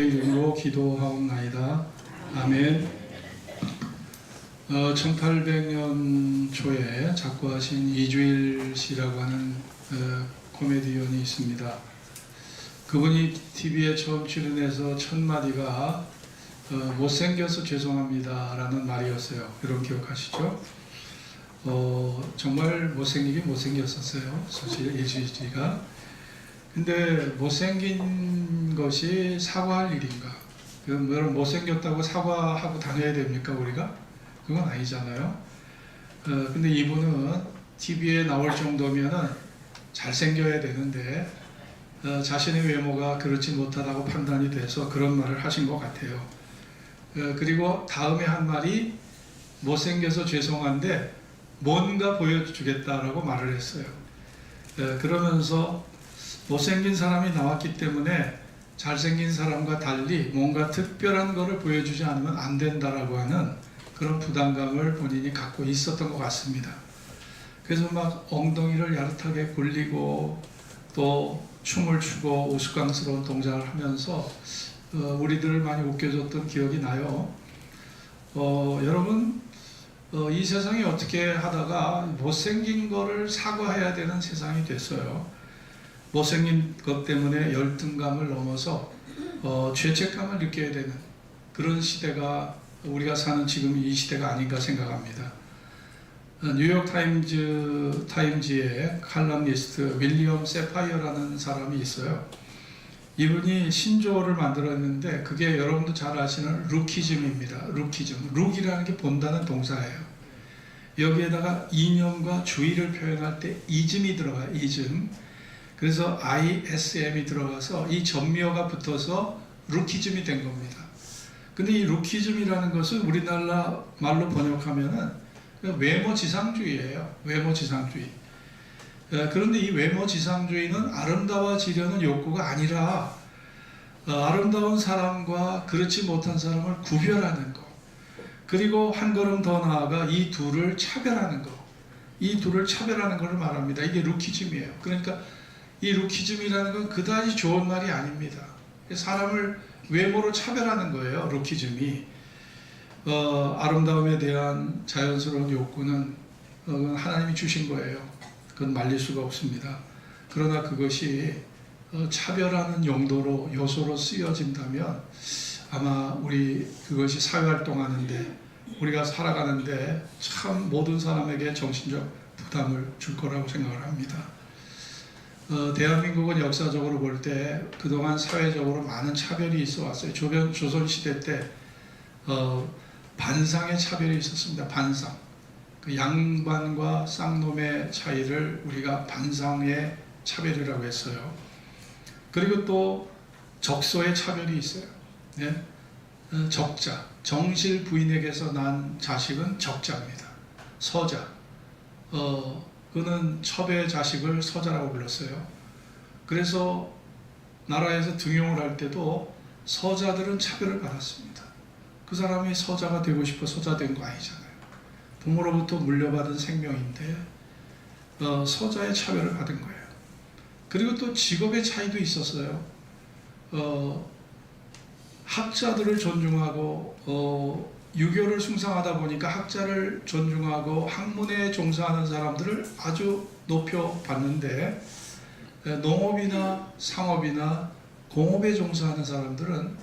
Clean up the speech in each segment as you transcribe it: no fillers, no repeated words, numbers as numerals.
이름으로 기도하옵나이다. 아멘. 1800년 초에 작고하신 이주일 씨라고 하는 코미디언이 있습니다. 그분이 TV에 처음 출연해서 첫 마디가 못생겨서 죄송합니다 라는 말이었어요. 여러분 기억하시죠? 정말 못생기긴 못생겼었어요. 사실 이주일 씨가. 근데 못생긴 것이 사과할 일인가? 여러분 못생겼다고 사과하고 다녀야 됩니까 우리가? 그건 아니잖아요. 근데 이분은 TV에 나올 정도면은 잘생겨야 되는데 자신의 외모가 그렇지 못하다고 판단이 돼서 그런 말을 하신 것 같아요. 그리고 다음에 한 말이 못생겨서 죄송한데 뭔가 보여주겠다라고 말을 했어요. 그러면서 못생긴 사람이 나왔기 때문에 잘생긴 사람과 달리 뭔가 특별한 것을 보여주지 않으면 안 된다라고 하는 그런 부담감을 본인이 갖고 있었던 것 같습니다. 그래서 막 엉덩이를 야릇하게 굴리고 또 춤을 추고 우스꽝스러운 동작을 하면서 우리들을 많이 웃겨줬던 기억이 나요. 여러분 이 세상이 어떻게 하다가 못생긴 거를 사과해야 되는 세상이 됐어요. 못생긴 것 때문에 열등감을 넘어서 죄책감을 느껴야 되는 그런 시대가 우리가 사는 지금 이 시대가 아닌가 생각합니다. 뉴욕 타임즈의 칼럼니스트 윌리엄 세파이어라는 사람이 있어요. 이분이 신조어를 만들었는데 그게 여러분도 잘 아시는 루키즘입니다. 루키즘. 룩이라는 게 본다는 동사예요. 여기에다가 이념과 주의를 표현할 때 이즘이 들어가요. 이즘. 그래서 ISM이 들어가서 이 전미어가 붙어서 루키즘이 된 겁니다. 근데 이 루키즘이라는 것은 우리나라 말로 번역하면은 외모지상주의예요. 외모지상주의. 그런데 이 외모지상주의는 아름다워지려는 욕구가 아니라 아름다운 사람과 그렇지 못한 사람을 구별하는 것. 그리고 한 걸음 더 나아가 이 둘을 차별하는 것. 이 둘을 차별하는 것을 말합니다. 이게 루키즘이에요. 그러니까 이 루키즘이라는 건 그다지 좋은 말이 아닙니다. 사람을 외모로 차별하는 거예요. 루키즘이. 아름다움에 대한 자연스러운 욕구는 하나님이 주신 거예요. 그건 말릴 수가 없습니다. 그러나 그것이 차별하는 용도로 요소로 쓰여진다면 아마 우리 그것이 사회활동하는데 우리가 살아가는데 참 모든 사람에게 정신적 부담을 줄 거라고 생각을 합니다. 대한민국은 역사적으로 볼 때 그동안 사회적으로 많은 차별이 있어 왔어요. 조선시대 때 반상의 차별이 있었습니다. 반상. 그 양반과 쌍놈의 차이를 우리가 반상의 차별이라고 했어요. 그리고 또 적소의 차별이 있어요. 네? 적자. 정실 부인에게서 난 자식은 적자입니다. 서자. 그는 첩의 자식을 서자라고 불렀어요. 그래서 나라에서 등용을 할 때도 서자들은 차별을 받았습니다. 그 사람이 서자가 되고 싶어 서자 된 거 아니잖아요. 부모로부터 물려받은 생명인데 서자의 차별을 받은 거예요. 그리고 또 직업의 차이도 있었어요. 학자들을 존중하고 유교를 숭상하다 보니까 학자를 존중하고 학문에 종사하는 사람들을 아주 높여봤는데 농업이나 상업이나 공업에 종사하는 사람들은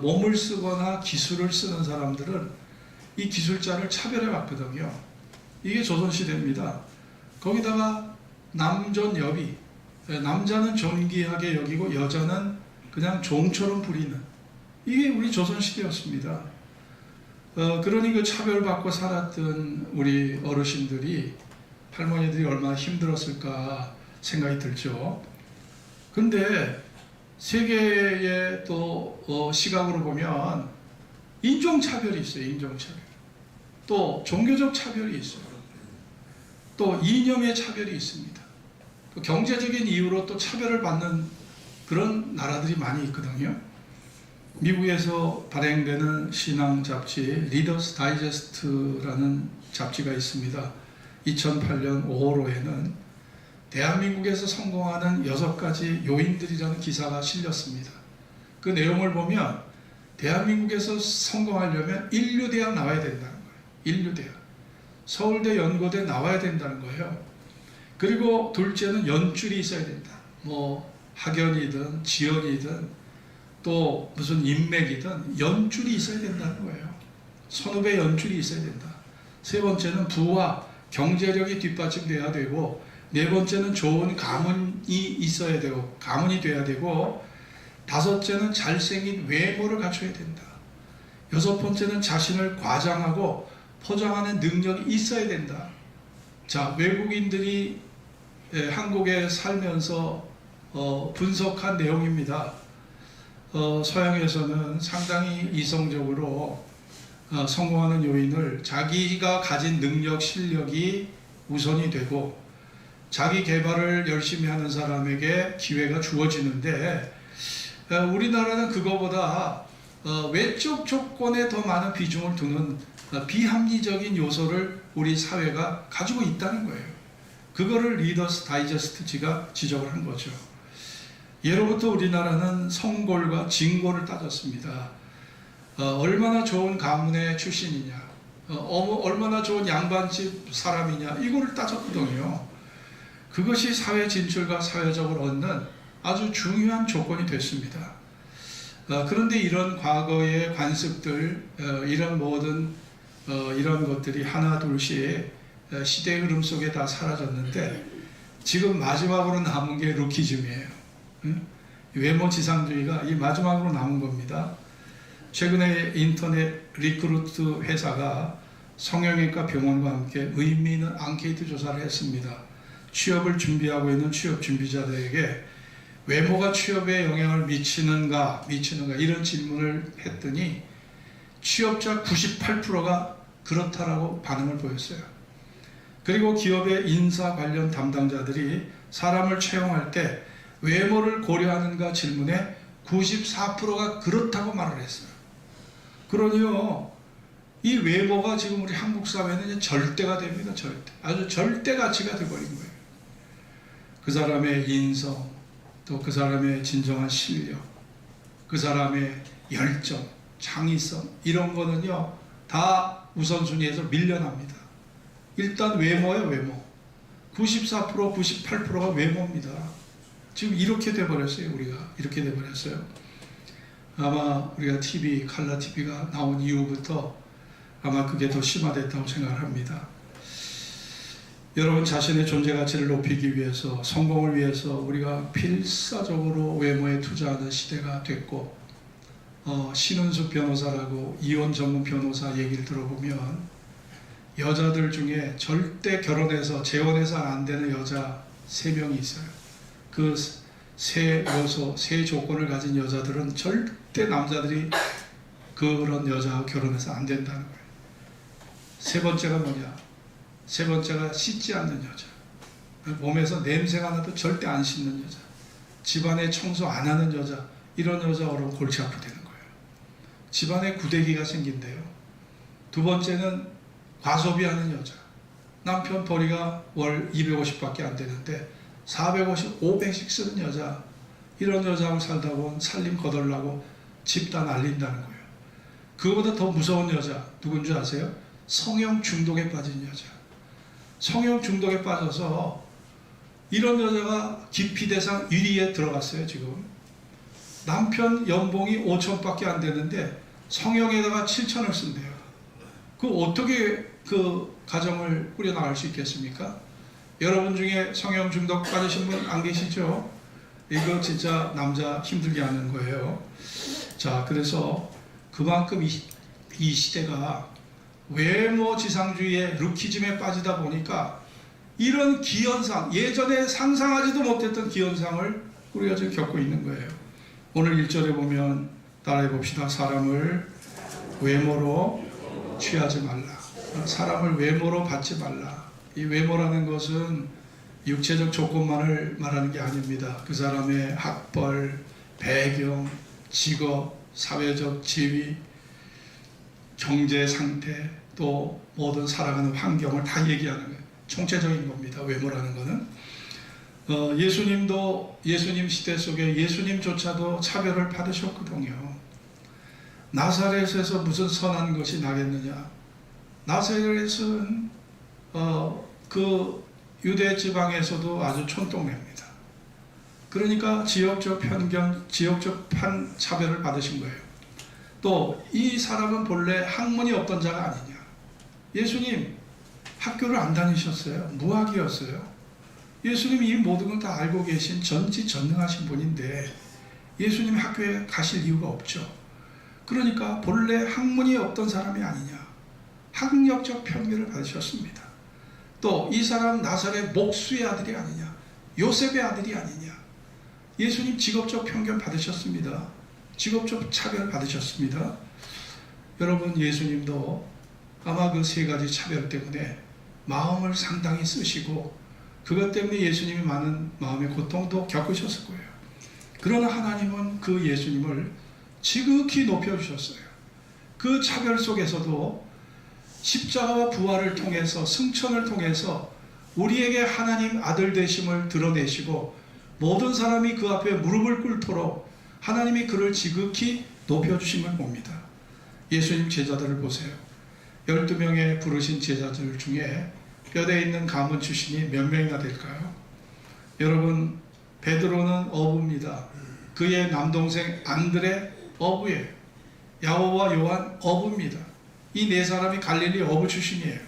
몸을 쓰거나 기술을 쓰는 사람들은 이 기술자를 차별해왔거든요. 이게 조선시대입니다. 거기다가 남존여비, 남자는 존귀하게 여기고 여자는 그냥 종처럼 부리는 이게 우리 조선시대였습니다. 그러니 그 차별받고 살았던 우리 어르신들이 할머니들이 얼마나 힘들었을까 생각이 들죠. 근데 세계의 또 시각으로 보면 인종차별이 있어요. 인종차별. 또 종교적 차별이 있어요. 또 이념의 차별이 있습니다. 또 경제적인 이유로 또 차별을 받는 그런 나라들이 많이 있거든요. 미국에서 발행되는 신앙 잡지 리더스 다이제스트라는 잡지가 있습니다. 2008년 5월호에는 대한민국에서 성공하는 6가지 요인들이라는 기사가 실렸습니다. 그 내용을 보면 대한민국에서 성공하려면 인류대학 나와야 된다는 거예요. 인류대학. 서울대, 연고대 나와야 된다는 거예요. 그리고 둘째는 연줄이 있어야 된다. 뭐 학연이든 지연이든 또 무슨 인맥이든 연줄이 있어야 된다는 거예요. 선후배 연줄이 있어야 된다. 세 번째는 부와 경제력이 뒷받침돼야 되고, 네 번째는 좋은 가문이 있어야 되고, 가문이 돼야 되고, 다섯째는 잘생긴 외모를 갖춰야 된다. 여섯 번째는 자신을 과장하고 포장하는 능력이 있어야 된다. 자, 외국인들이 한국에 살면서 분석한 내용입니다. 서양에서는 상당히 이성적으로 성공하는 요인을 자기가 가진 능력, 실력이 우선이 되고 자기 개발을 열심히 하는 사람에게 기회가 주어지는데, 우리나라는 그거보다 외적 조건에 더 많은 비중을 두는 비합리적인 요소를 우리 사회가 가지고 있다는 거예요. 그거를 리더스 다이저스트지가 지적을 한 거죠. 예로부터 우리나라는 성골과 진골을 따졌습니다. 얼마나 좋은 가문의 출신이냐, 얼마나 좋은 양반집 사람이냐, 이거를 따졌거든요. 그것이 사회 진출과 사회적으로 얻는 아주 중요한 조건이 됐습니다. 그런데 이런 과거의 관습들, 이런 모든 이런 것들이 하나 둘씩 시대의 흐름 속에 다 사라졌는데, 지금 마지막으로 남은 게 루키즘이에요. 외모 지상주의가 이 마지막으로 남은 겁니다. 최근에 인터넷 리크루트 회사가 성형외과 병원과 함께 의미 있는 앙케이트 조사를 했습니다. 취업을 준비하고 있는 취업 준비자들에게 외모가 취업에 영향을 미치는가 이런 질문을 했더니 취업자 98%가 그렇다라고 반응을 보였어요. 그리고 기업의 인사 관련 담당자들이 사람을 채용할 때 외모를 고려하는가 질문에 94%가 그렇다고 말을 했어요. 그러니요, 이 외모가 지금 우리 한국 사회는 이제 절대가 됩니다. 절대. 아주 절대 가치가 되어버린 거예요. 그 사람의 인성, 또 그 사람의 진정한 실력, 그 사람의 열정, 창의성, 이런 거는요 다 우선순위에서 밀려납니다. 일단 외모예요. 외모. 94%, 98%가 외모입니다. 지금 이렇게 돼버렸어요. 우리가 이렇게 돼버렸어요. 아마 우리가 TV, 칼라 TV가 나온 이후부터 아마 그게 더 심화됐다고 생각을 합니다. 여러분, 자신의 존재 가치를 높이기 위해서, 성공을 위해서 우리가 필사적으로 외모에 투자하는 시대가 됐고, 신은숙 변호사라고 이혼 전문 변호사 얘기를 들어보면 여자들 중에 절대 결혼해서 재혼해서 안 되는 여자 3명이 있어요. 그 세 요소, 세 조건을 가진 여자들은 절대 남자들이 그런 여자와 결혼해서 안 된다는 거예요. 세 번째가 뭐냐? 세 번째가 씻지 않는 여자. 몸에서 냄새가 나도 절대 안 씻는 여자. 집안에 청소 안 하는 여자. 이런 여자 어려운 골치 아프다는 거예요. 집안에 구데기가 생긴대요. 두 번째는 과소비하는 여자. 남편 벌이가 월 250밖에 안 되는데 450, 500씩 쓰는 여자. 이런 여자하고 살다 보면 살림 거덜나고 집 다 날린다는 거예요. 그거보다 더 무서운 여자 누군지 아세요? 성형 중독에 빠진 여자. 성형 중독에 빠져서 이런 여자가 기피 대상 1위에 들어갔어요. 지금 남편 연봉이 5천밖에 안 되는데 성형에다가 7천을 쓴대요. 그 어떻게 그 가정을 꾸려나갈 수 있겠습니까? 여러분 중에 성형 중독 빠지신 분 안 계시죠? 이거 진짜 남자 힘들게 하는 거예요. 자, 그래서 그만큼 이 시대가 외모 지상주의의 루키즘에 빠지다 보니까 이런 기현상, 예전에 상상하지도 못했던 기현상을 우리가 지금 겪고 있는 거예요. 오늘 1절에 보면 따라해 봅시다. 사람을 외모로 취하지 말라. 사람을 외모로 받지 말라. 이 외모라는 것은 육체적 조건만을 말하는 게 아닙니다. 그 사람의 학벌, 배경, 직업, 사회적 지위, 경제 상태, 또 모든 살아가는 환경을 다 얘기하는 거예요. 총체적인 겁니다. 외모라는 거는. 예수님도 예수님 시대 속에 예수님조차도 차별을 받으셨거든요. 나사렛에서 무슨 선한 것이 나겠느냐? 나사렛은 그 유대 지방에서도 아주 촌동네입니다. 그러니까 지역적 편견, 지역적 차별을 받으신 거예요. 또 이 사람은 본래 학문이 없던 자가 아니냐? 예수님 학교를 안 다니셨어요. 무학이었어요. 예수님이 이 모든 걸 다 알고 계신 전지전능하신 분인데 예수님이 학교에 가실 이유가 없죠. 그러니까 본래 학문이 없던 사람이 아니냐. 학력적 편견을 받으셨습니다. 또 이 사람 나사렛 목수의 아들이 아니냐. 요셉의 아들이 아니냐. 예수님 직업적 편견 받으셨습니다. 직업적 차별 받으셨습니다. 여러분, 예수님도 아마 그 세 가지 차별 때문에 마음을 상당히 쓰시고 그것 때문에 예수님이 많은 마음의 고통도 겪으셨을 거예요. 그러나 하나님은 그 예수님을 지극히 높여주셨어요. 그 차별 속에서도 십자가와 부활을 통해서, 승천을 통해서 우리에게 하나님 아들 되심을 드러내시고 모든 사람이 그 앞에 무릎을 꿇도록 하나님이 그를 지극히 높여주신 걸 봅니다. 예수님 제자들을 보세요. 12명의 부르신 제자들 중에 뼈대 있는 가문 출신이 몇 명이나 될까요? 여러분, 베드로는 어부입니다. 그의 남동생 안드레 어부예요. 야고보와 요한 어부입니다. 이 네 사람이 갈릴리 어부 출신이에요.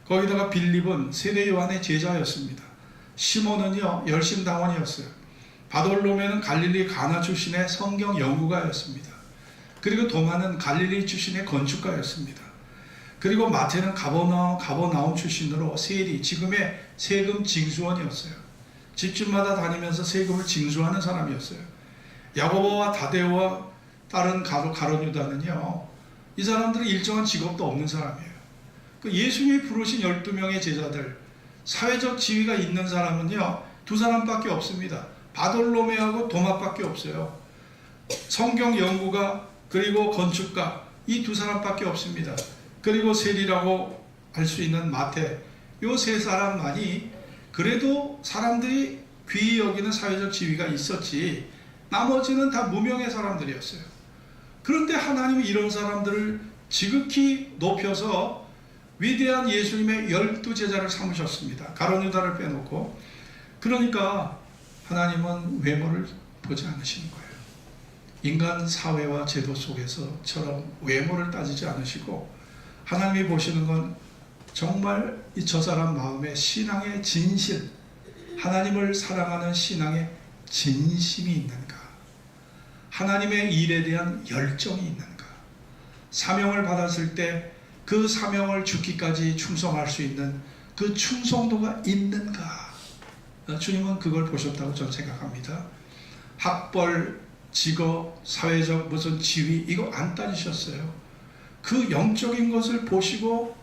거기다가 빌립은 세례 요한의 제자였습니다. 시몬은요 열심당원이었어요. 바돌로메는 갈릴리 가나 출신의 성경 연구가였습니다. 그리고 도마는 갈릴리 출신의 건축가였습니다. 그리고 마태는 가버나움 출신으로 세리, 지금의 세금 징수원이었어요. 집집마다 다니면서 세금을 징수하는 사람이었어요. 야고보와 다데오와 다른 가룟 유다는요, 이 사람들은 일정한 직업도 없는 사람이에요. 그 예수님이 부르신 12명의 제자들, 사회적 지위가 있는 사람은요 두 사람밖에 없습니다. 바돌로메하고 도마밖에 없어요. 성경 연구가 그리고 건축가, 이 두 사람밖에 없습니다. 그리고 세리라고 할 수 있는 마태, 이 세 사람만이 그래도 사람들이 귀히 여기는 사회적 지위가 있었지 나머지는 다 무명의 사람들이었어요. 그런데 하나님이 이런 사람들을 지극히 높여서 위대한 예수님의 12제자를 삼으셨습니다. 가룟 유다를 빼놓고. 그러니까 하나님은 외모를 보지 않으시는 거예요. 인간 사회와 제도 속에서처럼 외모를 따지지 않으시고 하나님이 보시는 건 정말 저 사람 마음의 신앙의 진실, 하나님을 사랑하는 신앙의 진심이 있는가, 하나님의 일에 대한 열정이 있는가, 사명을 받았을 때 그 사명을 죽기까지 충성할 수 있는 그 충성도가 있는가. 주님은 그걸 보셨다고 저는 생각합니다. 학벌, 직업, 사회적 무슨 지위 이거 안 따지셨어요. 그 영적인 것을 보시고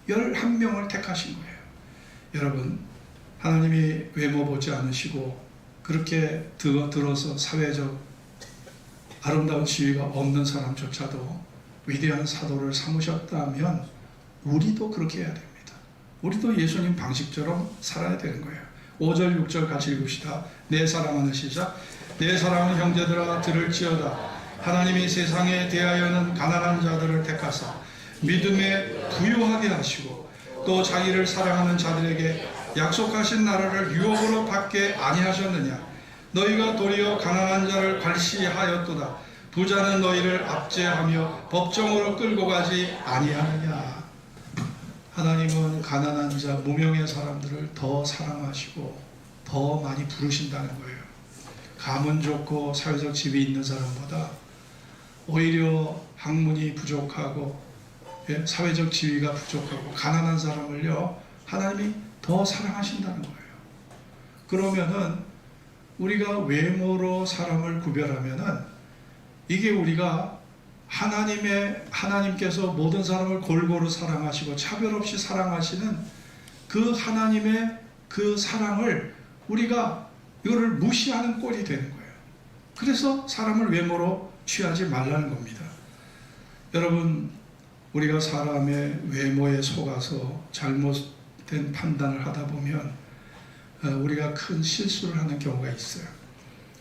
11명을 택하신 거예요. 여러분, 하나님이 외모 보지 않으시고 그렇게 들어서 사회적 아름다운 지위가 없는 사람조차도 위대한 사도를 삼으셨다면 우리도 그렇게 해야 됩니다. 우리도 예수님 방식처럼 살아야 되는 거예요. 5절 6절 같이 읽읍시다. 내 사랑하는 시작. 내 사랑하는 형제들아 들을지어다. 하나님이 세상에 대하여는 가난한 자들을 택하사 믿음에 부유하게 하시고 또 자기를 사랑하는 자들에게 약속하신 나라를 유업으로 받게 아니하셨느냐. 너희가 도리어 가난한 자를 괄시하였도다. 부자는 너희를 압제하며 법정으로 끌고 가지 아니하느냐. 하나님은 가난한 자, 무명의 사람들을 더 사랑하시고 더 많이 부르신다는 거예요. 가문 좋고 사회적 지위 있는 사람보다 오히려 학문이 부족하고 사회적 지위가 부족하고 가난한 사람을요 하나님이 더 사랑하신다는 거예요. 그러면은 우리가 외모로 사람을 구별하면은 이게 우리가 하나님께서 모든 사람을 골고루 사랑하시고 차별 없이 사랑하시는 그 하나님의 그 사랑을 우리가 이거를 무시하는 꼴이 되는 거예요. 그래서 사람을 외모로 취하지 말라는 겁니다. 여러분, 우리가 사람의 외모에 속아서 잘못된 판단을 하다 보면 우리가 큰 실수를 하는 경우가 있어요.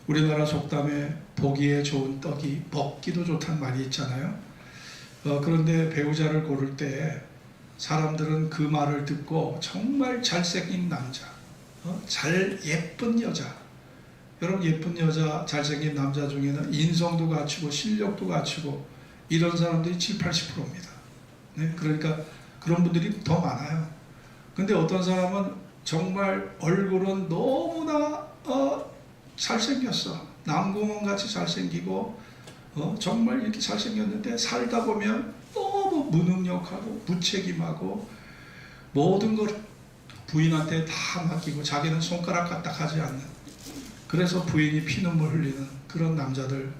우리나라 속담에 보기에 좋은 떡이 먹기도 좋다는 말이 있잖아요. 그런데 배우자를 고를 때 사람들은 그 말을 듣고 정말 잘생긴 남자, 예쁜 여자, 여러분 예쁜 여자, 잘생긴 남자 중에는 인성도 갖추고 실력도 갖추고 이런 사람들이 7, 80%입니다. 네? 그러니까 그런 분들이 더 많아요. 근데 어떤 사람은 정말 얼굴은 너무나 잘생겼어. 남궁원같이 잘생기고 정말 이렇게 잘생겼는데 살다 보면 너무 무능력하고 무책임하고 모든 걸 부인한테 다 맡기고 자기는 손가락 까딱하지 않는, 그래서 부인이 피눈물 흘리는 그런 남자들,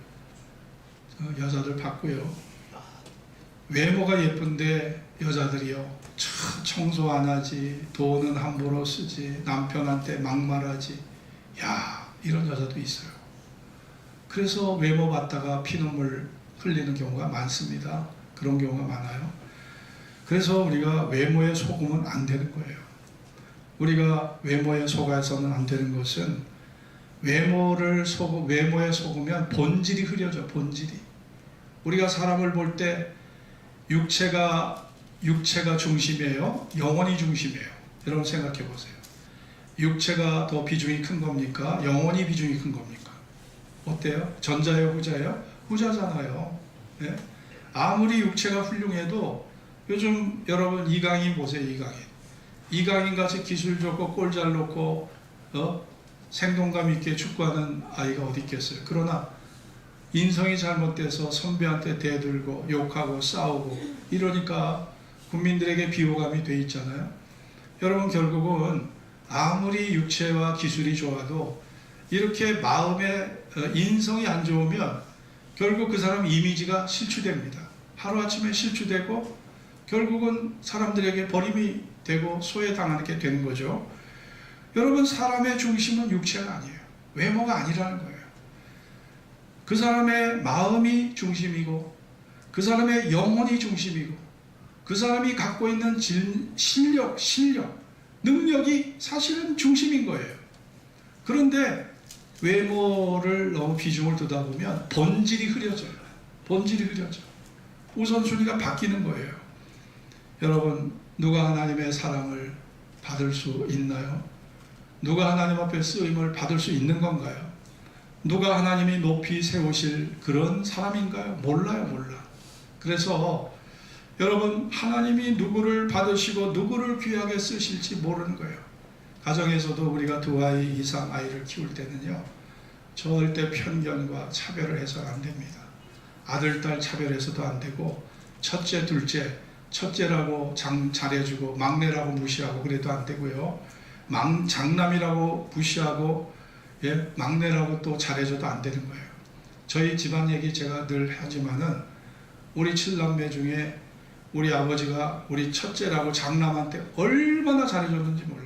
여자들 봤고요. 외모가 예쁜데 여자들이요, 청소 안 하지, 돈은 함부로 쓰지, 남편한테 막말하지, 야, 이런 여자도 있어요. 그래서 외모 봤다가 피눈물 흘리는 경우가 많습니다. 그런 경우가 많아요. 그래서 우리가 외모에 속으면 안 되는 거예요. 우리가 외모에 속아서는 안 되는 것은 외모에 속으면 본질이 흐려져. 본질이. 우리가 사람을 볼 때 육체가 중심이에요? 영혼이 중심이에요? 여러분 생각해 보세요. 육체가 더 비중이 큰 겁니까? 영혼이 비중이 큰 겁니까? 어때요? 전자예요? 후자예요? 후자잖아요. 네? 아무리 육체가 훌륭해도 요즘 여러분 이강인 보세요. 이강인 같이 기술 좋고 골 잘 넣고 생동감 있게 축구하는 아이가 어디 있겠어요. 그러나 인성이 잘못돼서 선배한테 대들고 욕하고 싸우고 이러니까 국민들에게 비호감이 돼 있잖아요. 여러분 결국은 아무리 육체와 기술이 좋아도 이렇게 마음의 인성이 안 좋으면 결국 그 사람 이미지가 실추됩니다. 하루아침에 실추되고 결국은 사람들에게 버림이 되고 소외당하게 되는 거죠. 여러분 사람의 중심은 육체가 아니에요. 외모가 아니라는 거예요. 그 사람의 마음이 중심이고 그 사람의 영혼이 중심이고 그 사람이 갖고 있는 실력, 능력이 사실은 중심인 거예요. 그런데 외모를 너무 비중을 두다 보면 본질이 흐려져요. 본질이 흐려져. 우선순위가 바뀌는 거예요. 여러분 누가 하나님의 사랑을 받을 수 있나요? 누가 하나님 앞에 쓰임을 받을 수 있는 건가요? 누가 하나님이 높이 세우실 그런 사람인가요? 몰라요. 몰라. 그래서 여러분 하나님이 누구를 받으시고 누구를 귀하게 쓰실지 모르는 거예요. 가정에서도 우리가 2아이 이상 아이를 키울 때는요, 절대 편견과 차별을 해서는 안 됩니다. 아들, 딸 차별해서도 안 되고 첫째, 둘째, 첫째라고 잘해주고 막내라고 무시하고 그래도 안 되고요. 장남이라고 무시하고 막내라고 또 잘해줘도 안 되는 거예요. 저희 집안 얘기 제가 늘 하지만은 우리 7남매 중에 우리 아버지가 우리 첫째라고 장남한테 얼마나 잘해줬는지 몰라.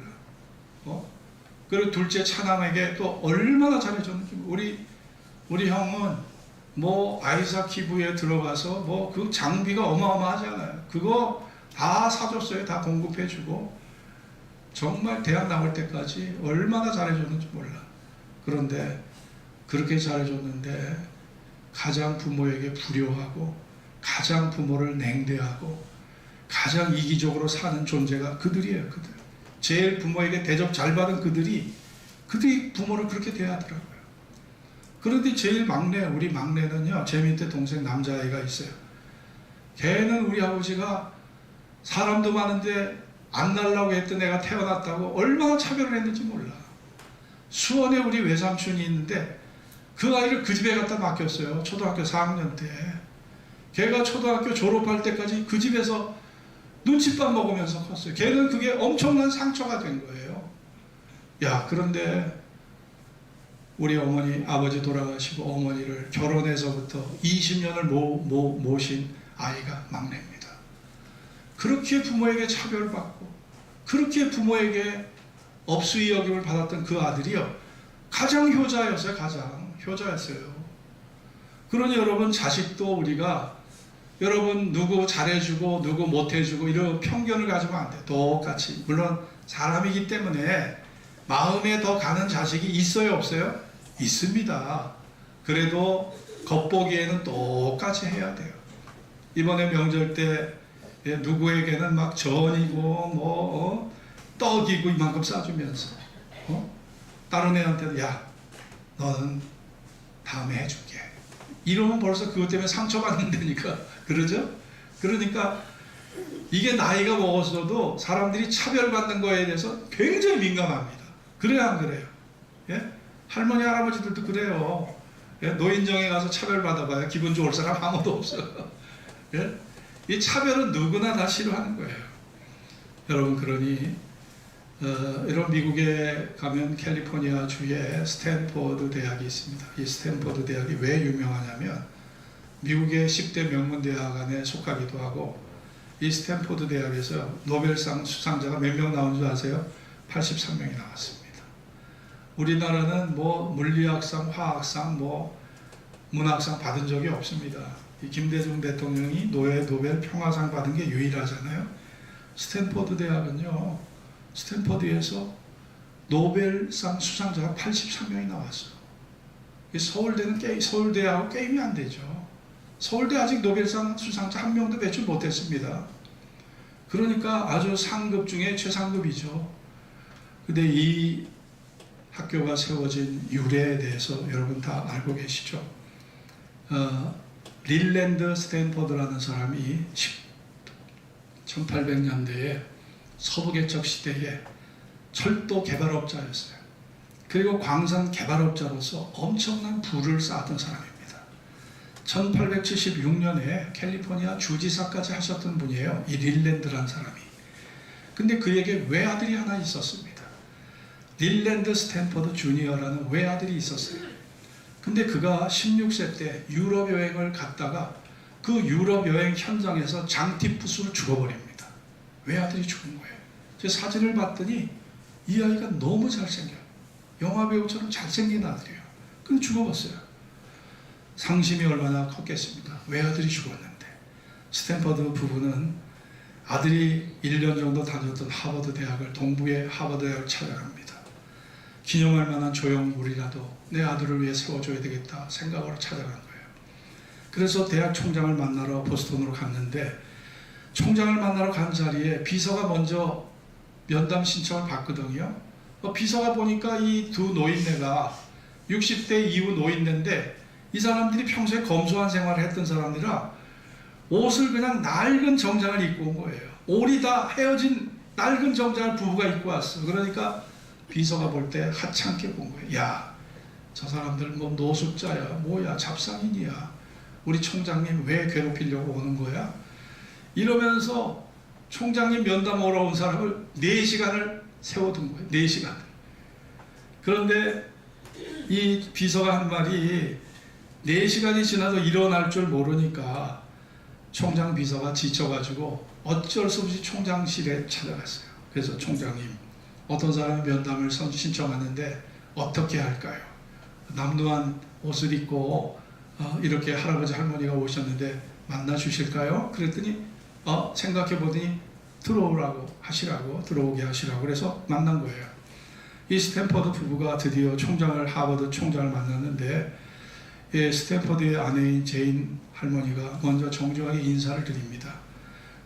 그리고 둘째 차남에게 또 얼마나 잘해줬는지. 우리 형은 뭐 아이사 기부에 들어가서 뭐 그 장비가 어마어마하잖아요. 그거 다 사줬어요. 다 공급해주고 정말 대학 나올 때까지 얼마나 잘해줬는지 몰라. 그런데 그렇게 잘해줬는데 가장 부모에게 불효하고 가장 부모를 냉대하고 가장 이기적으로 사는 존재가 그들이에요. 그들. 제일 부모에게 대접 잘 받은 그들이 부모를 그렇게 대하더라고요. 그런데 제일 우리 막내는요, 제 밑에 동생 남자아이가 있어요. 걔는 우리 아버지가 사람도 많은데 안 날라고 했던 애가 태어났다고 얼마나 차별을 했는지 몰라. 수원에 우리 외삼촌이 있는데 그 아이를 그 집에 갖다 맡겼어요. 초등학교 4학년 때. 걔가 초등학교 졸업할 때까지 그 집에서 눈칫밥 먹으면서 컸어요. 걔는 그게 엄청난 상처가 된 거예요. 야, 그런데 우리 아버지 돌아가시고 어머니를 결혼해서부터 20년을 모신 아이가 막내입니다. 그렇게 부모에게 차별받고 그렇게 부모에게 업수위 여김을 받았던 그 아들이요, 가장 효자였어요. 가장 효자였어요. 그러니 여러분 자식도 우리가 여러분 누구 잘해주고 누구 못해주고 이런 편견을 가지면 안 돼. 똑같이. 물론 사람이기 때문에 마음에 더 가는 자식이 있어요, 없어요? 있습니다. 그래도 겉보기에는 똑같이 해야 돼요. 이번에 명절 때 누구에게는 막 전이고 떡이고 이만큼 싸주면서 다른 애한테도 야 너는 다음에 해줄게 이러면 벌써 그것 때문에 상처받는다니까. 그러죠? 그러니까 이게 나이가 먹었어도 사람들이 차별받는 거에 대해서 굉장히 민감합니다. 그래요, 안 그래요? 예? 할머니 할아버지들도 그래요. 예? 노인정에 가서 차별받아봐야 기분 좋을 사람 아무도 없어요. 예? 이 차별은 누구나 다 싫어하는 거예요. 여러분, 그러니 이런 미국에 가면 캘리포니아 주에 스탠포드 대학이 있습니다. 이 스탠포드 대학이 왜 유명하냐면 미국의 10대 명문대학 안에 속하기도 하고, 이 스탠포드 대학에서 노벨상 수상자가 몇 명 나온 줄 아세요? 83명이 나왔습니다. 우리나라는 물리학상, 화학상, 문학상 받은 적이 없습니다. 이 김대중 대통령이 노벨 평화상 받은 게 유일하잖아요. 스탠포드 대학은요, 스탠포드에서 노벨상 수상자가 83명이 나왔어요. 서울대하고 게임이 안 되죠. 서울대 아직 노벨상 수상자 한 명도 배출 못했습니다. 그러니까 아주 상급 중에 최상급이죠. 근데 이 학교가 세워진 유래에 대해서 여러분 다 알고 계시죠? 릴랜드 스탠포드라는 사람이 1800년대에 서부개척 시대에 철도 개발업자였어요. 그리고 광산 개발업자로서 엄청난 부를 쌓았던 사람입니다. 1876년에 캘리포니아 주지사까지 하셨던 분이에요. 이 릴랜드라는 사람이. 근데 그에게 외아들이 하나 있었습니다. 릴랜드 스탠포드 주니어라는 외아들이 있었어요. 근데 그가 16세 때 유럽 여행을 갔다가 그 유럽 여행 현장에서 장티푸스로 죽어버립니다. 외아들이 죽은 거예요. 제 사진을 봤더니 이 아이가 너무 잘생겨요. 영화배우처럼 잘생긴 아들이에요. 근데 죽어봤어요. 상심이 얼마나 컸겠습니까? 외아들이 죽었는데. 스탠퍼드 부부는 아들이 1년 정도 다녔던 하버드 대학을, 동부의 하버드 대학을 찾아갑니다. 기념할 만한 조형물이라도 내 아들을 위해 세워줘야 되겠다 생각으로 찾아간 거예요. 그래서 대학 총장을 만나러 보스턴으로 갔는데, 총장을 만나러 간 자리에 비서가 먼저 면담 신청을 받거든요. 비서가 보니까 이 두 노인네가 60대 이후 노인네인데, 이 사람들이 평소에 검소한 생활을 했던 사람들이라 옷을 그냥 낡은 정장을 입고 온 거예요. 올이 다 헤어진 낡은 정장을 부부가 입고 왔어. 그러니까 비서가 볼 때 하찮게 본 거예요. 야, 저 사람들 노숙자야, 뭐야, 잡상인이야. 우리 총장님 왜 괴롭히려고 오는 거야? 이러면서 총장님 면담 오러 온 사람을 4시간을 세워둔 거예요. 4시간을. 그런데 이 비서가 한 말이 4시간이 지나도 일어날 줄 모르니까 총장 비서가 지쳐가지고 어쩔 수 없이 총장실에 찾아갔어요. 그래서 총장님, 어떤 사람이 면담을 신청하는데 어떻게 할까요? 남루한 옷을 입고 이렇게 할아버지 할머니가 오셨는데 만나 주실까요? 그랬더니 생각해 보더니 들어오게 하시라고 그래서 만난 거예요. 이 스탠퍼드 부부가 드디어 하버드 총장을 만났는데, 스탠퍼드의 아내인 제인 할머니가 먼저 정중하게 인사를 드립니다.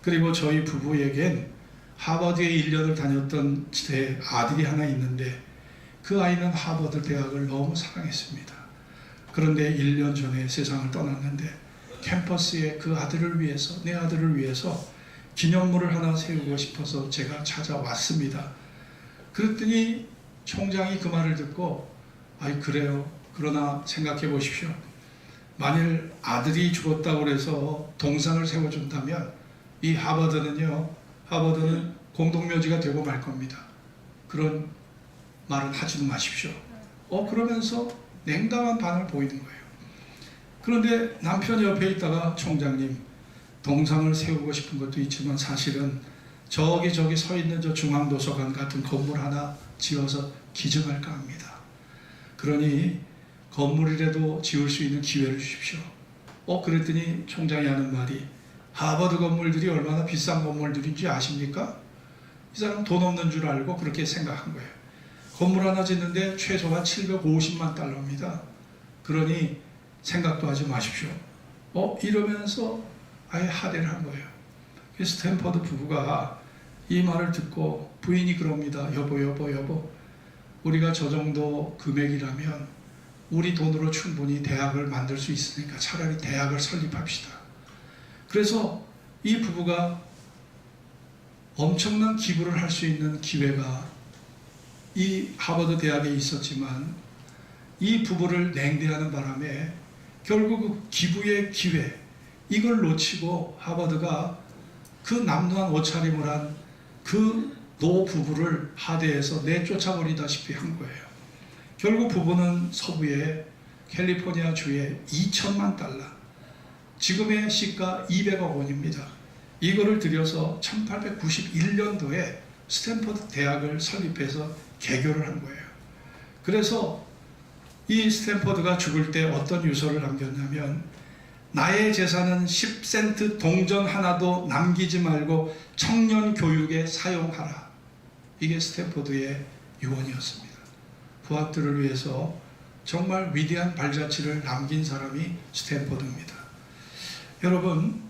그리고 저희 부부에겐 하버드에 1년을 다녔던 제 아들이 하나 있는데, 그 아이는 하버드 대학을 너무 사랑했습니다. 그런데 1년 전에 세상을 떠났는데, 캠퍼스에 그 아들을 위해서, 내 아들을 위해서 기념물을 하나 세우고 싶어서 제가 찾아왔습니다. 그랬더니 총장이 그 말을 듣고, 아이 그래요. 그러나 생각해 보십시오. 만일 아들이 죽었다고 해서 동상을 세워준다면 이 하버드는 공동묘지가 되고 말 겁니다. 그런 말은 하지도 마십시오. 그러면서 냉담한 반응을 보이는 거예요. 그런데 남편이 옆에 있다가, 총장님, 동상을 세우고 싶은 것도 있지만 사실은 저기 서 있는 저 중앙도서관 같은 건물 하나 지어서 기증할까 합니다. 그러니 건물이라도 지을 수 있는 기회를 주십시오. 그랬더니 총장이 하는 말이, 하버드 건물들이 얼마나 비싼 건물들인지 아십니까? 이 사람 돈 없는 줄 알고 그렇게 생각한 거예요. 건물 하나 짓는데 최소한 750만 달러입니다. 그러니 생각도 하지 마십시오. 이러면서 아예 할애를 한 거예요. 스탠퍼드 부부가 이 말을 듣고 부인이 그럽니다. 여보, 우리가 저 정도 금액이라면 우리 돈으로 충분히 대학을 만들 수 있으니까 차라리 대학을 설립합시다. 그래서 이 부부가 엄청난 기부를 할 수 있는 기회가 이 하버드 대학에 있었지만 이 부부를 냉대하는 바람에 결국 그 기부의 기회, 이걸 놓치고 하버드가 그 남루한 옷차림을 한 그 노부부를 하대에서 내쫓아버리다시피 한 거예요. 결국 부부는 서부의 캘리포니아 주에 2천만 달러, 지금의 시가 200억 원입니다. 이거를 들여서 1891년도에 스탠퍼드 대학을 설립해서 개교를 한 거예요. 그래서 이 스탠퍼드가 죽을 때 어떤 유서를 남겼냐면, 나의 재산은 10센트 동전 하나도 남기지 말고 청년 교육에 사용하라. 이게 스탠퍼드의 유언이었습니다. 부학들을 위해서 정말 위대한 발자취를 남긴 사람이 스탠퍼드입니다. 여러분,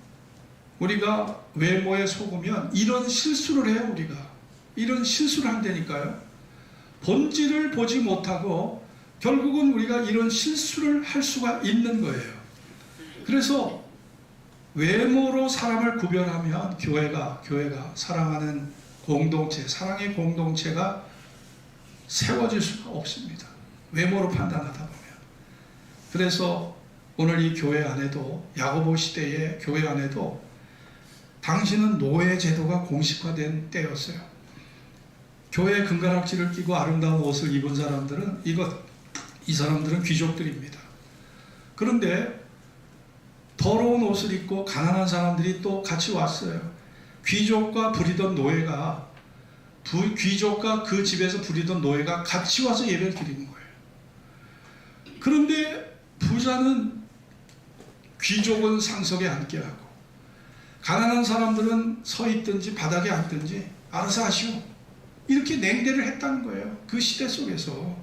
우리가 외모에 속으면 이런 실수를 해요. 우리가 이런 실수를 한다니까요. 본질을 보지 못하고 결국은 우리가 이런 실수를 할 수가 있는 거예요. 그래서 외모로 사람을 구별하면 교회가 사랑하는 공동체, 사랑의 공동체가 세워질 수가 없습니다. 외모로 판단하다 보면. 그래서 오늘 이 교회 안에도, 야고보 시대의 교회 안에도 당시는 노예 제도가 공식화된 때였어요. 교회 금가락지를 끼고 아름다운 옷을 입은 사람들은 이 사람들은 귀족들입니다. 그런데 더러운 옷을 입고 가난한 사람들이 또 같이 왔어요. 귀족과 부리던 노예가, 귀족과 그 집에서 부리던 노예가 같이 와서 예배를 드리는 거예요. 그런데 부자는, 귀족은 상석에 앉게 하고 가난한 사람들은 서 있든지 바닥에 앉든지 알아서 하시오, 이렇게 냉대를 했다는 거예요. 그 시대 속에서.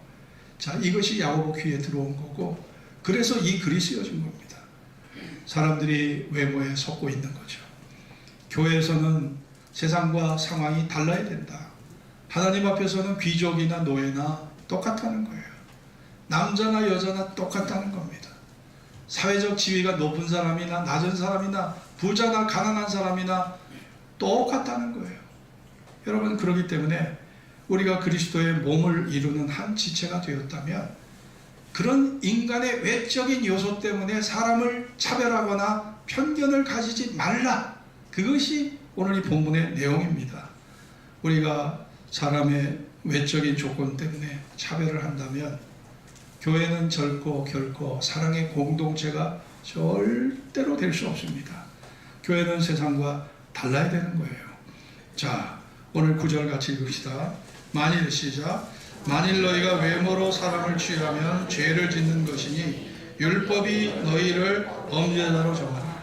자, 이것이 야고보 귀에 들어온 거고, 그래서 이 글이 쓰여진 겁니다. 사람들이 외모에 속고 있는 거죠. 교회에서는 세상과 상황이 달라야 된다. 하나님 앞에서는 귀족이나 노예나 똑같다는 거예요. 남자나 여자나 똑같다는 겁니다. 사회적 지위가 높은 사람이나 낮은 사람이나 부자나 가난한 사람이나 똑같다는 거예요. 여러분, 그렇기 때문에 우리가 그리스도의 몸을 이루는 한 지체가 되었다면 그런 인간의 외적인 요소 때문에 사람을 차별하거나 편견을 가지지 말라. 그것이 오늘 이 본문의 내용입니다. 우리가 사람의 외적인 조건 때문에 차별을 한다면 교회는 결코 사랑의 공동체가 절대로 될 수 없습니다. 교회는 세상과 달라야 되는 거예요. 자, 오늘 9절 같이 읽읍시다. 만일, 시작. 만일 너희가 외모로 사람을 취하면 죄를 짓는 것이니 율법이 너희를 범죄자로 정하라.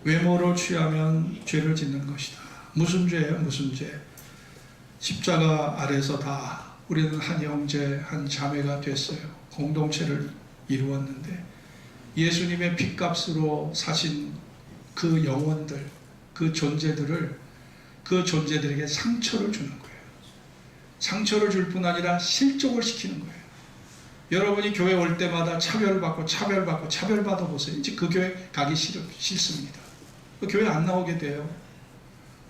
외모로 취하면 죄를 짓는 것이다. 무슨 죄예요? 무슨 죄? 십자가 아래서 다 우리는 한 형제, 한 자매가 됐어요. 공동체를 이루었는데 예수님의 핏값으로 사신 그 영혼들, 그 존재들에게 상처를 주는 거예요. 상처를 줄 뿐 아니라 실족을 시키는 거예요. 여러분이 교회 올 때마다 차별받아 보세요. 이제 그 교회 가기 싫습니다. 그 교회 안 나오게 돼요.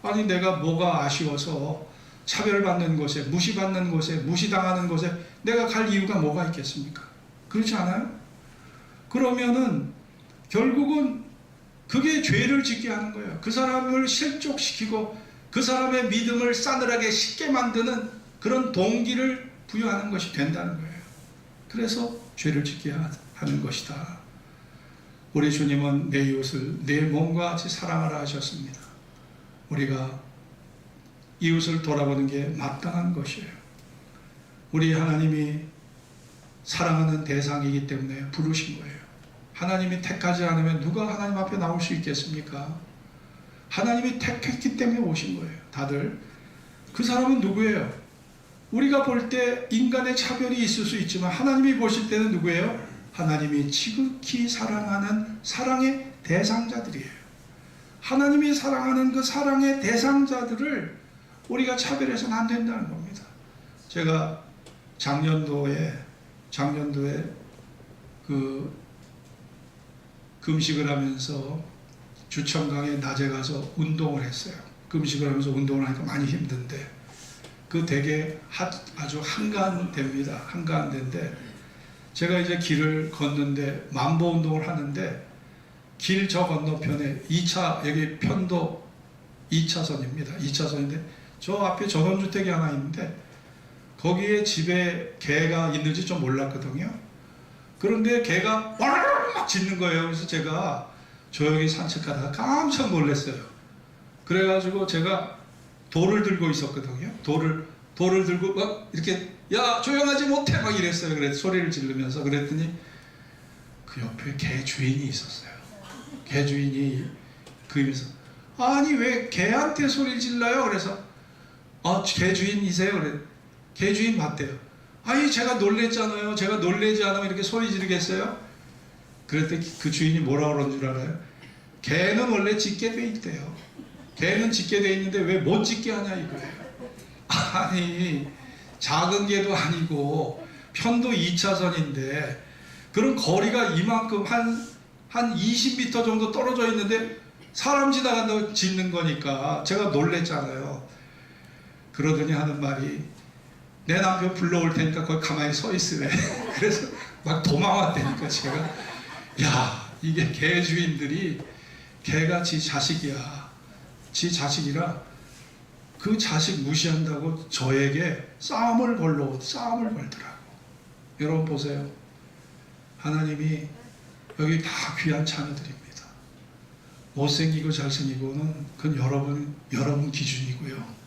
아니, 내가 뭐가 아쉬워서 차별받는 곳에, 무시받는 곳에, 무시당하는 곳에 내가 갈 이유가 뭐가 있겠습니까? 그렇지 않아요? 그러면은 결국은 그게 죄를 짓게 하는 거예요. 그 사람을 실족시키고 그 사람의 믿음을 싸늘하게 쉽게 만드는 그런 동기를 부여하는 것이 된다는 거예요. 그래서 죄를 짓게 하는 것이다. 우리 주님은 내 이웃을 내 몸과 같이 사랑하라 하셨습니다. 우리가 이웃을 돌아보는 게 마땅한 것이에요. 우리 하나님이 사랑하는 대상이기 때문에 부르신 거예요. 하나님이 택하지 않으면 누가 하나님 앞에 나올 수 있겠습니까? 하나님이 택했기 때문에 오신 거예요. 다들. 그 사람은 누구예요? 우리가 볼 때 인간의 차별이 있을 수 있지만 하나님이 보실 때는 누구예요? 하나님이 지극히 사랑하는 사랑의 대상자들이에요. 하나님이 사랑하는 그 사랑의 대상자들을 우리가 차별해서는 안 된다는 겁니다. 제가 작년도에 그 금식을 하면서 주천강에 낮에 가서 운동을 했어요. 금식을 하면서 운동을 하니까 많이 힘든데 그 되게 아주 한가한 데입니다. 한가한 데인데 제가 이제 길을 걷는데 만보 운동을 하는데 길 저 건너편에 2차 여기 편도 2차선입니다. 2차선인데 저 앞에 전원주택이 하나 있는데 거기에 집에 개가 있는지 좀 몰랐거든요. 그런데 개가 막 짖는 거예요. 그래서 제가 조용히 산책하다가 깜짝 놀랐어요. 그래가지고 제가 돌을 들고 있었거든요. 돌을 들고 막 이렇게 야 조용하지 못해 막 이랬어요. 그래서 소리를 지르면서 그랬더니 그 옆에 개 주인이 있었어요. 개 주인이 그러면서 아니 왜 개한테 소리를 질러요? 그래서 개 주인이세요? 그래 개 주인 맞대요. 아니 제가 놀랬잖아요. 제가 놀래지 않으면 이렇게 소리 지르겠어요? 그랬더니 그 주인이 뭐라 그런 줄 알아요? 개는 원래 짖게 돼 있대요. 개는 짖게 돼 있는데 왜 못 짖게 하냐 이거예요. 아니 작은 개도 아니고 편도 2차선인데 그런 거리가 이만큼 한 20m 정도 떨어져 있는데 사람 지나간다고 짖는 거니까 제가 놀랬잖아요. 그러더니 하는 말이 내 남편 불러올 테니까 거기 가만히 서 있으래. 그래서 막 도망왔다니까 제가 야 이게 개 주인들이 개가 지 자식이야. 지 자식이라 그 자식 무시한다고 저에게 싸움을 걸더라고. 여러분 보세요. 하나님이 여기 다 귀한 자녀들입니다. 못생기고 잘생기고는 그건 여러분 기준이고요.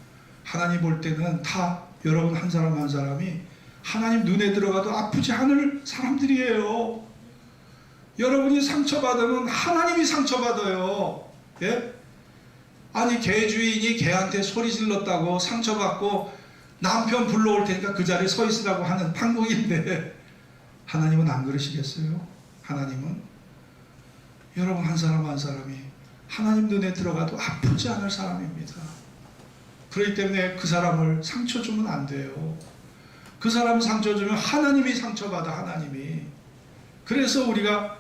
하나님 볼 때는 다 여러분 한 사람 한 사람이 하나님 눈에 들어가도 아프지 않을 사람들이에요. 여러분이 상처받으면 하나님이 상처받아요. 예? 아니 개 주인이 개한테 소리 질렀다고 상처받고 남편 불러올 테니까 그 자리에 서 있으라고 하는 판국인데 하나님은 안 그러시겠어요? 하나님은 여러분 한 사람 한 사람이 하나님 눈에 들어가도 아프지 않을 사람입니다. 그렇기 때문에 그 사람을 상처 주면 안 돼요. 그 사람 상처 주면 하나님이 상처받아. 하나님이. 그래서 우리가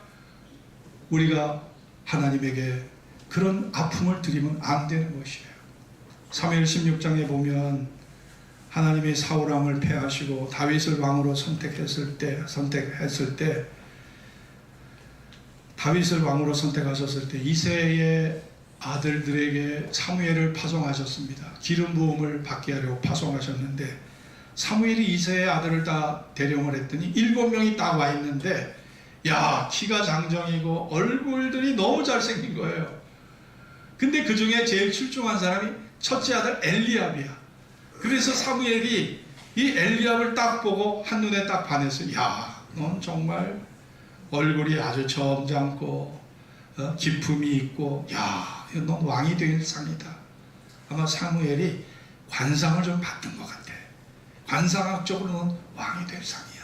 하나님에게 그런 아픔을 드리면 안 되는 것이에요. 사무엘 16장에 보면 하나님이 사울 왕을 패하시고 다윗을 왕으로 선택했을 때 다윗을 왕으로 선택하셨을 때 이새의 아들들에게 사무엘을 파송하셨습니다. 기름 부음을 받게 하려고 파송하셨는데 사무엘이 이새의 아들을 다 대령을 했더니 7명이 딱 와 있는데 야 키가 장정이고 얼굴들이 너무 잘생긴 거예요. 근데 그 중에 제일 출중한 사람이 첫째 아들 엘리압이야. 그래서 사무엘이 이 엘리압을 딱 보고 한눈에 딱 반했어요. 야, 넌 정말 얼굴이 아주 점잖고 기품이 있고 야, 넌 왕이 될 상이다. 아마 사무엘이 관상을 좀 받은 것 같아. 관상학적으로는 왕이 될 상이야.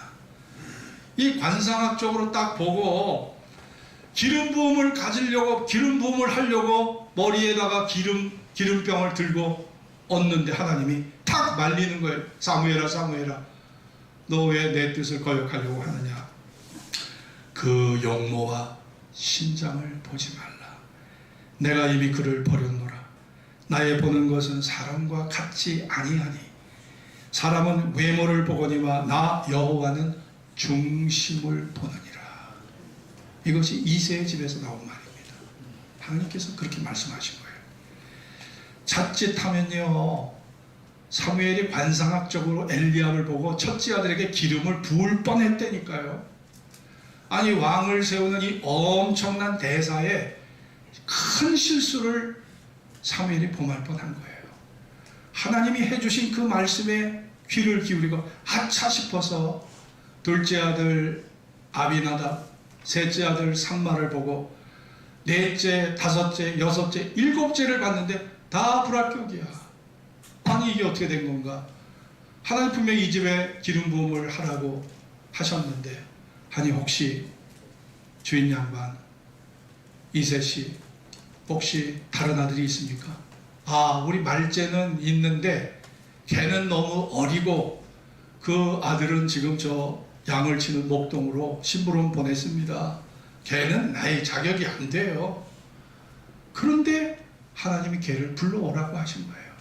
이 관상학적으로 딱 보고 기름 부음을 하려고 머리에다가 기름병을 들고 얻는데 하나님이 탁 말리는 거예요. 사무엘아 너 왜 내 뜻을 거역하려고 하느냐. 그 용모와 신장을 보지 말라. 내가 이미 그를 버렸노라. 나의 보는 것은 사람과 같지 아니하니 사람은 외모를 보거니와 나 여호와는 중심을 보느니라. 이것이 이새의 집에서 나온 말입니다. 하나님께서 그렇게 말씀하신 거예요. 자칫하면요 사무엘이 관상학적으로 엘리압을 보고 첫째 아들에게 기름을 부을 뻔했다니까요. 아니 왕을 세우는 이 엄청난 대사에 큰 실수를 사무엘이 범할 뻔한 거예요. 하나님이 해주신 그 말씀에 귀를 기울이고 아차 싶어서 둘째 아들 아비나답, 셋째 아들 삼마를 보고 넷째, 다섯째, 여섯째, 일곱째를 봤는데 다 불합격이야. 아니 이게 어떻게 된 건가? 하나님 분명히 이 집에 기름 부음을 하라고 하셨는데, 아니 혹시 주인 양반 이세씨 혹시 다른 아들이 있습니까? 아, 우리 말째는 있는데 걔는 너무 어리고 그 아들은 지금 저 양을 치는 목동으로 심부름 보냈습니다. 걔는 나의 자격이 안 돼요. 그런데 하나님이 걔를 불러오라고 하신 거예요.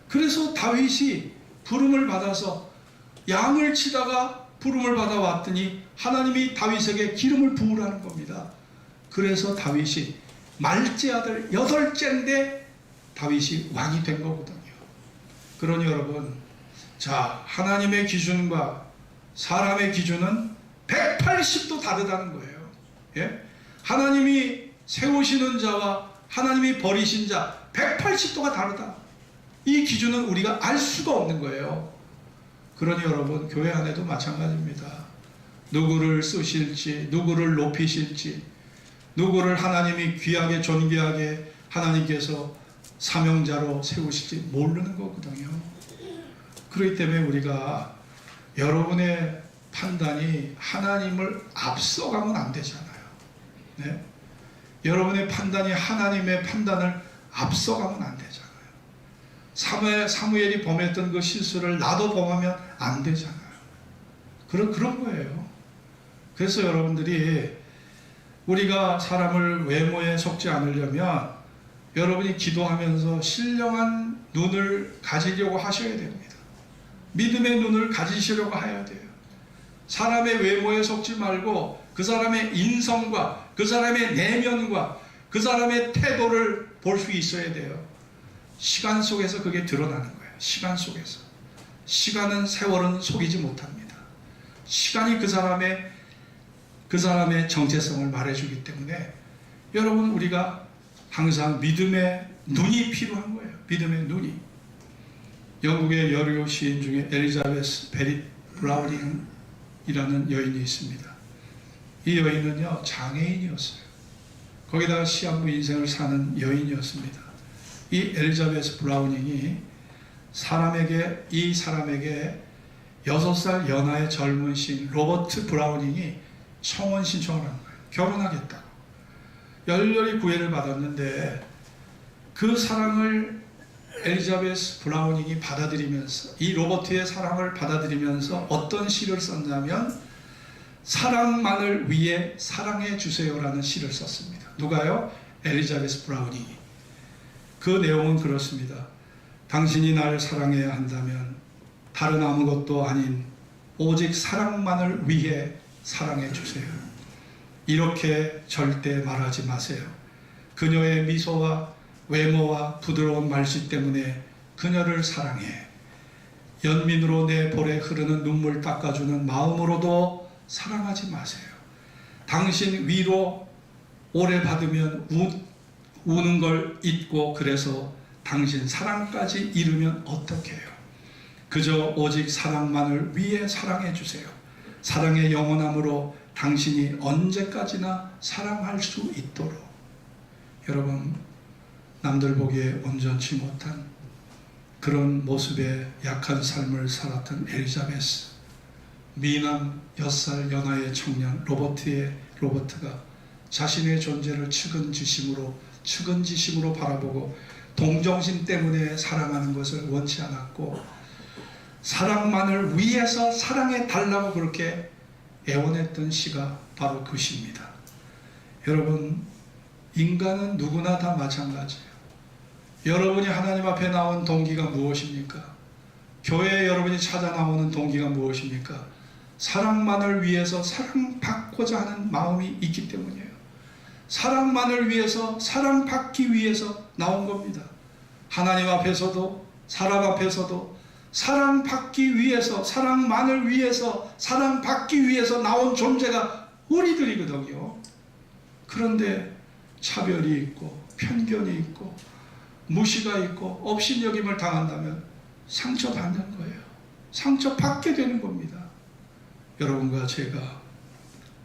그래서 다윗이 부름을 받아서 양을 치다가 부름을 받아왔더니 하나님이 다윗에게 기름을 부으라는 겁니다. 그래서 다윗이 말째 아들 8째인데 다윗이 왕이 된 거거든요. 그러니 여러분, 자, 하나님의 기준과 사람의 기준은 180도 다르다는 거예요. 예? 하나님이 세우시는 자와 하나님이 버리신 자 180도가 다르다. 이 기준은 우리가 알 수가 없는 거예요. 그러니 여러분, 교회 안에도 마찬가지입니다. 누구를 쓰실지, 누구를 높이실지, 누구를 하나님이 귀하게 존귀하게 하나님께서 사명자로 세우실지 모르는 거거든요. 그렇기 때문에 우리가 여러분의 판단이 하나님을 앞서가면 안 되잖아요. 네? 여러분의 판단이 하나님의 판단을 앞서가면 안 되잖아요. 사무엘이 범했던 그 실수를 나도 범하면 안 되잖아요. 그런 거예요. 그래서 여러분들이 우리가 사람을 외모에 속지 않으려면 여러분이 기도하면서 신령한 눈을 가지려고 하셔야 됩니다. 믿음의 눈을 가지시려고 해야 돼요. 사람의 외모에 속지 말고 그 사람의 인성과 그 사람의 내면과 그 사람의 태도를 볼 수 있어야 돼요. 시간 속에서 그게 드러나는 거예요. 시간 속에서. 시간은, 세월은 속이지 못합니다. 시간이 그 사람의 정체성을 말해주기 때문에 여러분, 우리가 항상 믿음의 눈이 필요한 거예요. 믿음의 눈이. 영국의 여류 시인 중에 엘리자베스 베리 브라우닝이라는 여인이 있습니다. 이 여인은요, 장애인이었어요. 거기다가 시한부 인생을 사는 여인이었습니다. 이 엘리자베스 브라우닝이 이 사람에게 6살 연하의 젊은 시인 로버트 브라우닝이 청혼 신청을 한 거예요. 결혼하겠다고. 열렬히 구애를 받았는데 그 사랑을 엘리자베스 브라우닝이 받아들이면서, 이 로버트의 사랑을 받아들이면서 어떤 시를 썼냐면 사랑만을 위해 사랑해 주세요라는 시를 썼습니다. 누가요? 엘리자베스 브라우닝이. 그 내용은 그렇습니다. 당신이 나를 사랑해야 한다면 다른 아무것도 아닌 오직 사랑만을 위해 사랑해 주세요. 이렇게 절대 말하지 마세요. 그녀의 미소와 외모와 부드러운 말씨 때문에 그녀를 사랑해. 연민으로 내 볼에 흐르는 눈물 닦아주는 마음으로도 사랑하지 마세요. 당신 위로 오래 받으면 우는 걸 잊고 그래서 당신 사랑까지 잃으면 어떡해요. 그저 오직 사랑만을 위해 사랑해 주세요. 사랑의 영원함으로 당신이 언제까지나 사랑할 수 있도록. 여러분, 남들 보기에 온전치 못한 그런 모습의 약한 삶을 살았던 엘리자베스, 미남 6살 연하의 청년 로버트가 자신의 존재를 측은지심으로 바라보고 동정심 때문에 사랑하는 것을 원치 않았고 사랑만을 위해서 사랑해 달라고 그렇게 애원했던 시가 바로 그 시입니다. 여러분, 인간은 누구나 다 마찬가지예요. 여러분이 하나님 앞에 나온 동기가 무엇입니까? 교회에 여러분이 찾아 나오는 동기가 무엇입니까? 사랑만을 위해서 사랑받고자 하는 마음이 있기 때문이에요. 사랑만을 위해서, 사랑받기 위해서 나온 겁니다. 하나님 앞에서도 사람 앞에서도 사랑받기 위해서, 사랑만을 위해서, 사랑받기 위해서 나온 존재가 우리들이거든요. 그런데 차별이 있고 편견이 있고 무시가 있고 업신여김을 당한다면 상처받는 거예요. 상처받게 되는 겁니다. 여러분과 제가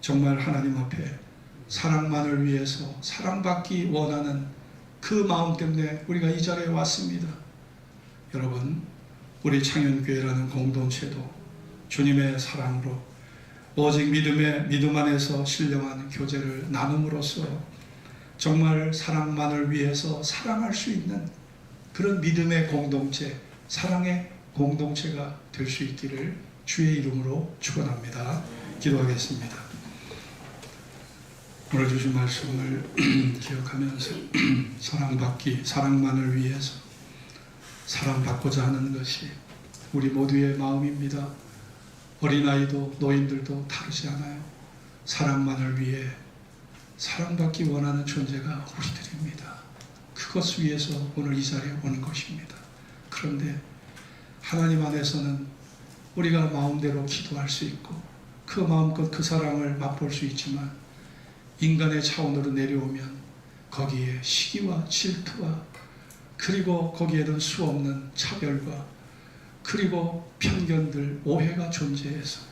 정말 하나님 앞에 사랑만을 위해서 사랑받기 원하는 그 마음 때문에 우리가 이 자리에 왔습니다. 여러분, 우리 창현교회라는 공동체도 주님의 사랑으로 오직 믿음 안에서 신령한 교제를 나눔으로써 정말 사랑만을 위해서 사랑할 수 있는 그런 믿음의 공동체, 사랑의 공동체가 될 수 있기를 주의 이름으로 축원합니다. 기도하겠습니다. 오늘 주신 말씀을 기억하면서 사랑받기, 사랑만을 위해서 사랑받고자 하는 것이 우리 모두의 마음입니다. 어린아이도 노인들도 다르지 않아요. 사랑만을 위해 사랑받기 원하는 존재가 우리들입니다. 그것을 위해서 오늘 이 자리에 오는 것입니다. 그런데 하나님 안에서는 우리가 마음대로 기도할 수 있고 그 마음껏 그 사랑을 맛볼 수 있지만 인간의 차원으로 내려오면 거기에 시기와 질투와 그리고 거기에는 수없는 차별과 그리고 편견들, 오해가 존재해서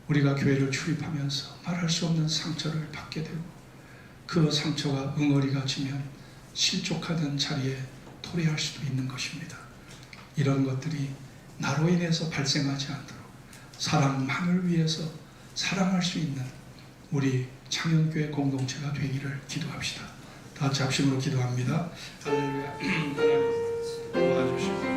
우리가 교회를 출입하면서 말할 수 없는 상처를 받게 되고 그 상처가 응어리가 지면 실족하는 자리에 도래할 수도 있는 것입니다. 이런 것들이 나로 인해서 발생하지 않도록 사랑만을 위해서 사랑할 수 있는 우리 창현교회 공동체가 되기를 기도합시다. 다 같이 합심으로 기도합니다. 할렐루야. 하나님 도와주시고